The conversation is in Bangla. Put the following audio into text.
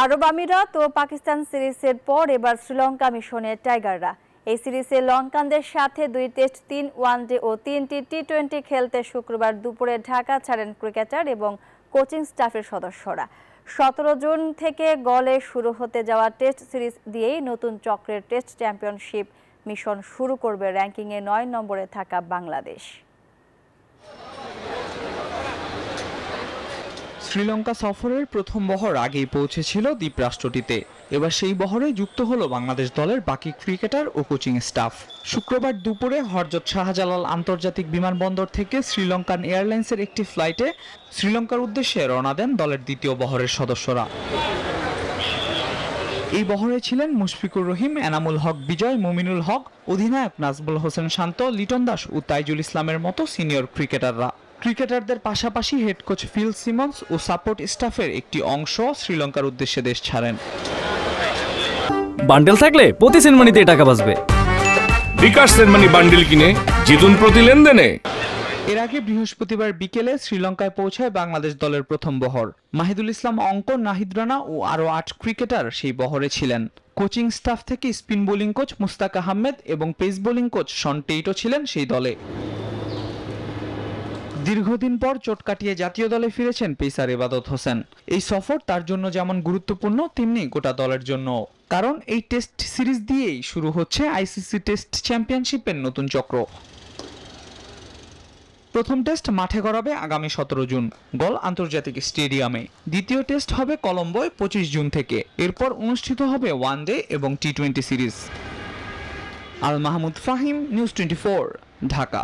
আরব আমিরাত ও পাকিস্তান সিরিজের পর এবার শ্রীলঙ্কা মিশনে টাইগাররা। এই সিরিজে লঙ্কানদের সাথে 2 টেস্ট 3 ওয়ানডে ও 3টি টি-20 খেলতে শুক্রবার দুপুরে ঢাকা ছাড়েন ক্রিকেটার এবং কোচিং স্টাফের সদস্যরা। 17 জুন থেকে গলে শুরু হতে যাওয়া টেস্ট সিরিজ দিয়েই নতুন চক্রের টেস্ট চ্যাম্পিয়নশিপ মিশন শুরু করবে র্যাঙ্কিংয়ে 9 নম্বরে থাকা বাংলাদেশ। শ্রীলঙ্কা সফরের প্রথম বহর আগেই পৌঁছেছিল দ্বীপরাষ্ট্রটিতে। এবার সেই বহরে যুক্ত হলো বাংলাদেশ দলের বাকি ক্রিকেটার ও কোচিং স্টাফ। শুক্রবার দুপুরে হযরত শাহজালাল আন্তর্জাতিক বিমানবন্দর থেকে শ্রীলঙ্কান এয়ারলাইন্সের একটি ফ্লাইটে শ্রীলঙ্কার উদ্দেশ্যে রওনা দেন দলের দ্বিতীয় বহরের সদস্যরা। এই বহরে ছিলেন মুশফিকুর রহিম, এনামুল হক বিজয়, মুমিনুল হক, অধিনায়ক নাজমুল হোসেন শান্ত, লিটন দাস ও তাইজুল ইসলামের মতো সিনিয়র ক্রিকেটাররা। ক্রিকেটারদের পাশাপাশি হেড কোচ ফিল সিমন্স ও সাপোর্ট স্টাফের একটি অংশ শ্রীলঙ্কার উদ্দেশ্যে দেশ ছাড়েন। বান্ডেল থাকলে প্রতি সেনমানিতে টাকা বাঁচবে। বিকাশ সেনমানি বান্ডেল কিনে জিতুন প্রতি লেনদেনে। এর আগে বৃহস্পতিবার বিকেলে শ্রীলঙ্কায় পৌঁছায় বাংলাদেশ দলের প্রথম বহর। মাহিদুল ইসলাম অঙ্ক, নাহিদ রানা ও আরও 8 ক্রিকেটার সেই বহরে ছিলেন। কোচিং স্টাফ থেকে spin bowling coach Mushtaq Ahmed এবং পেস বোলিং কোচ শন টেইটও ছিলেন সেই দলে। দীর্ঘদিন পর চোট কাটিয়ে জাতীয় দলে ফিরেছেন পেসার ইবাদত হোসেন। এই সফর তার জন্য যেমন গুরুত্বপূর্ণ তেমনি গোটা দলের জন্য, কারণ এই টেস্ট সিরিজ দিয়েই শুরু হচ্ছে আইসিসি টেস্ট চ্যাম্পিয়নশিপের নতুন চক্র। প্রথম টেস্ট মাঠে গড়াবে আগামী 17 জুন গল আন্তর্জাতিক স্টেডিয়ামে। দ্বিতীয় টেস্ট হবে কলম্বোয় 25 জুন থেকে। এরপর অনুষ্ঠিত হবে ওয়ানডে এবং টি-20 সিরিজ। আল মাহমুদ ফাহিম, নিউজ 24, ঢাকা।